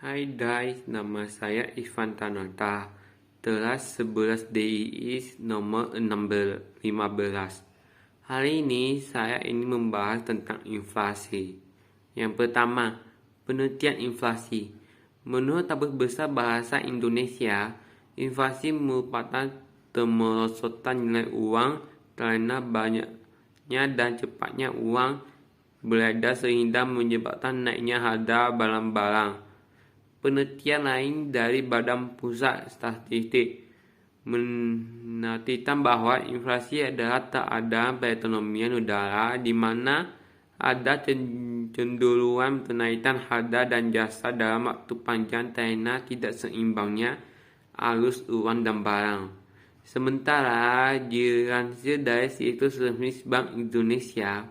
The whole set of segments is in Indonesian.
Hai guys, nama saya Ivan Tanota, kelas 11 DII nomor 15. Hari ini saya ingin membahas tentang inflasi. Yang pertama, penelitian inflasi. Menurut Tabus Besar Bahasa Indonesia, inflasi merupakan kemerosotan nilai uang karena banyaknya dan cepatnya uang beredar sehingga menyebabkan naiknya harga barang-barang. Penelitian lain dari Badan Pusat Statistik menartikan bahwa inflasi adalah keadaan perekonomian negara di mana ada kecenderungan kenaikan harga dan jasa dalam waktu panjang karena tidak seimbangnya arus uang dan barang. Sementara dilansir dari situs resmi Bank Indonesia,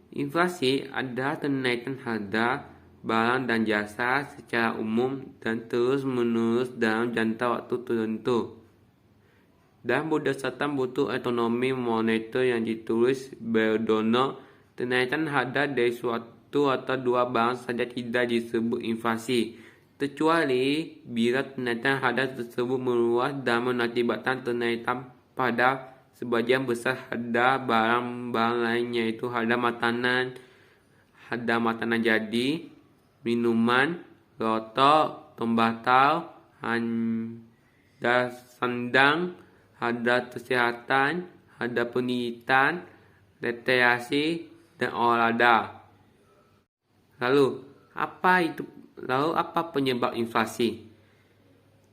inflasi adalah kenaikan harga barang dan jasa secara umum dan terus-menerus dalam jangka waktu tertentu. Dan berdasarkan buku ekonomi moneter yang ditulis Berdono, kenaikan harga dari suatu atau dua barang saja tidak disebut inflasi, kecuali bila kenaikan harga tersebut meluas dan mengakibatkan kenaikan pada sebagian besar harga barang-barang lain, yaitu harga makanan jadi, minuman, rokok, tembakau, harga sandang, harga kesehatan, harga pendidikan, rekreasi, dan olahraga. Lalu apa penyebab inflasi?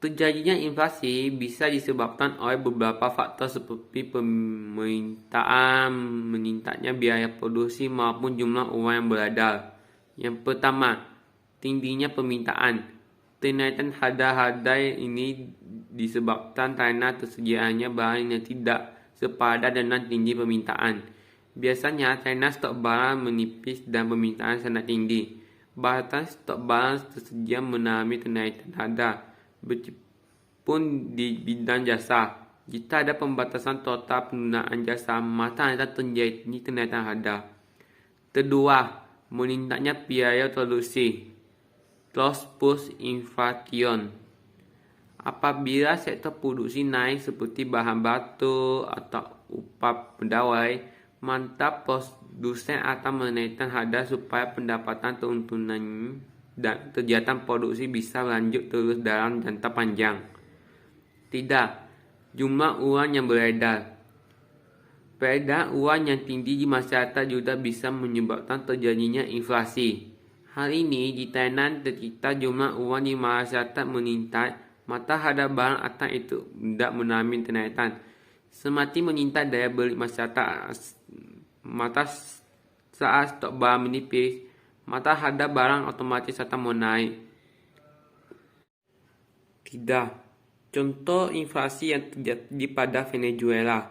Terjadinya inflasi bisa disebabkan oleh beberapa faktor seperti meningkatnya biaya produksi maupun jumlah uang yang beredar. Yang pertama, tingginya permintaan. Kenaikan harga ini disebabkan karena tersediaannya barang yang tidak sepadan dengan tinggi permintaan. Biasanya karena stok barang menipis dan permintaan sangat tinggi. Bahkan stok barang tersedia mengalami kenaikan harga. Begitupun di bidang jasa. Jika ada pembatasan total penggunaan jasa, maka akan terjadi kenaikan harga. Kedua, meningkatnya biaya produksi. Cost push inflation. Apabila sektor produksi naik seperti bahan baku atau upah pegawai, maka produsen akan menaikkan harga supaya pendapatan keuntungan dan kegiatan produksi bisa lanjut terus dalam jangka panjang. Tidak, jumlah uang yang beredar. Peredaran uang yang tinggi di masyarakat juga bisa menyebabkan terjadinya inflasi. Hal ini dikarenakan ketika jumlah uang di masyarakat meningkat, maka harga barang akan itu tidak mengalami kenaikan. Semakin meningkat daya beli masyarakat, maka saat stok barang menipis, maka harga barang otomatis akan menaik. Tidak. Contoh inflasi yang terjadi pada Venezuela.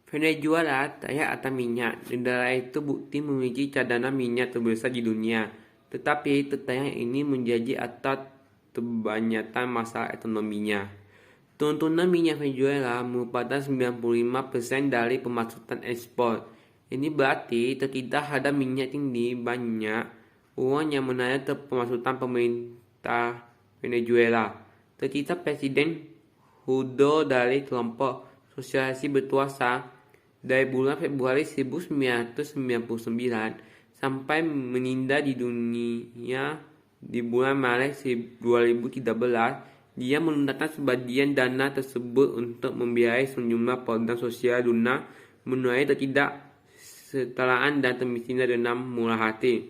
Venezuela kaya akan minyak. Negara itu bukti memiliki cadangan minyak terbesar di dunia. Tetapi kekayaan ini menjadi atas kebanyakan masalah ekonominya. Tuntunan minyak Venezuela merupakan 95% dari pemasukan ekspor. Ini berarti ketika harga minyak tinggi, banyak uang yang menarik ke pemasukan pemerintah Venezuela. Ketika Presiden Hugo dari kelompok sosialis berkuasa dari bulan Februari 1999 sampai meninggal di dunia di bulan Maret 2013, dia menggunakan sebagian dana tersebut untuk membiayai sejumlah program sosial guna mengurangi ketidaksetaraan dan kemiskinan dengan murah hati.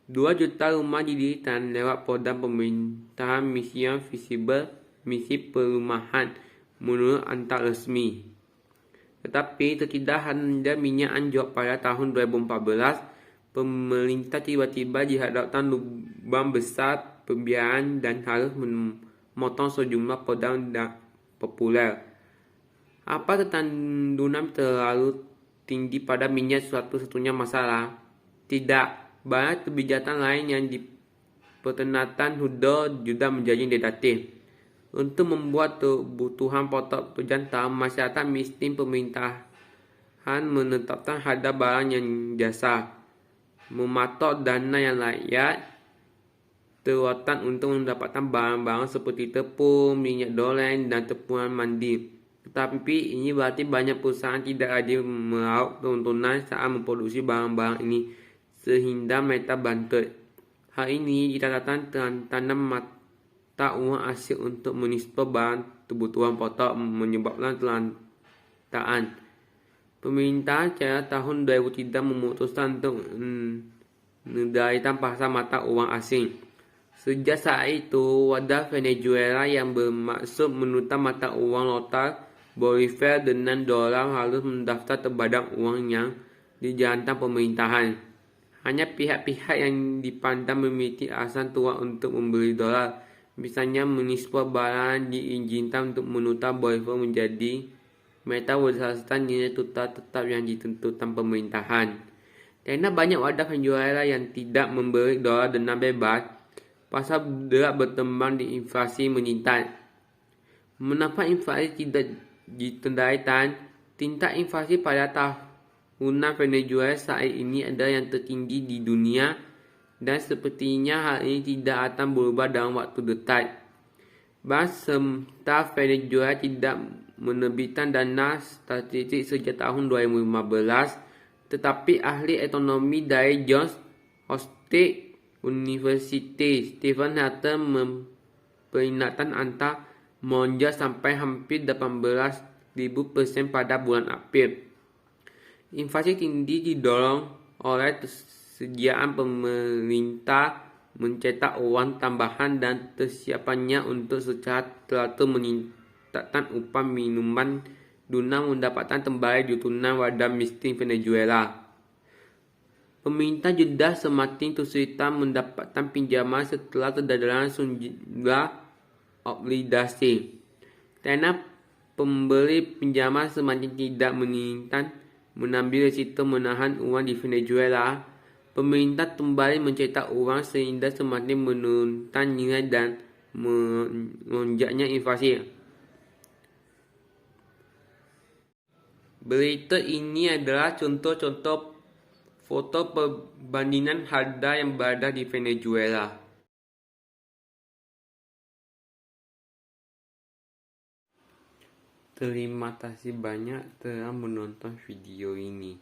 2 juta rumah didirikan lewat program pemerintahan Mission Visible, misi perumahan, menurut angka resmi. Tetapi ketika harga minyak anjlok pada tahun 2014, pemerintah tiba-tiba dihadapkan lubang besar pembiayaan dan harus memotong sejumlah program populer. Apa kecenderungan terlalu tinggi pada minyak satu-satunya masalah? Tidak. Banyak kebijakan lain yang diperkenalkan Hugo juga menjadi negatif. Untuk membuat kebutuhan pokok terjangkau, masyarakat miskin, pemerintahan menetapkan harga barang yang jasa, mematok dana yang layak, terwatan untuk mendapatkan barang-barang seperti tepung, minyak goreng, dan tepuan mandi. Tetapi ini berarti banyak perusahaan tidak adil meraup keuntungan saat memproduksi barang-barang ini, sehingga mereka bangkrut. Hal ini dicatatkan tanam mata uang asing untuk menispa barang kebutuhan pokok, menyebabkan kelantaran. Pemerintah pada tahun 2003 memutuskan untuk mengendalikan pasar mata uang asing. Sejak saat itu, wadah Venezuela yang bermaksud menukar mata uang lokal Bolivar dengan dolar harus mendaftar ke badan uang yang dijalankan pemerintahan. Hanya pihak-pihak yang dipandang memiliki alasan kuat untuk membeli dolar, misalnya mengekspor barang, diizinkan untuk menukar Bolivar menjadi mereka berdasarkan nilai tukar tetap yang ditentukan pemerintahan. Karena banyak wadah Venezuela yang tidak membeli dolar dengan bebas, pasar gelap berkembang di inflasi meningkat. Mengapa inflasi tidak dikendalikan? Tingkat inflasi pada tahunan Venezuela saat ini adalah yang tertinggi di dunia, dan sepertinya hal ini tidak akan berubah dalam waktu dekat. Bank Sentral Venezuela tidak menerbitkan dana statistik sejak tahun 2015, tetapi ahli ekonomi dari Johns Hopkins University, Stephen Hunter, memperingatkan angka melonjak sampai hampir 18.000% pada bulan April. Inflasi tinggi didorong oleh kesediaan pemerintah mencetak uang tambahan dan kesiapannya untuk secara teratur meningkatkan upah minuman guna mendapatkan kembali dukungan wadah miskin Venezuela. Pemerintah juga semakin kesulitan mendapatkan pinjaman setelah kegagalan sejumlah obligasi. Karena pemberi pinjaman semakin tidak menginginkan mengambil risiko menahan uang di Venezuela, pemerintah kembali mencetak uang sehingga semakin menurunkan nilai dan melonjaknya inflasi. Berita ini adalah contoh-contoh foto perbandingan harga yang berada di Venezuela. Terima kasih banyak telah menonton video ini.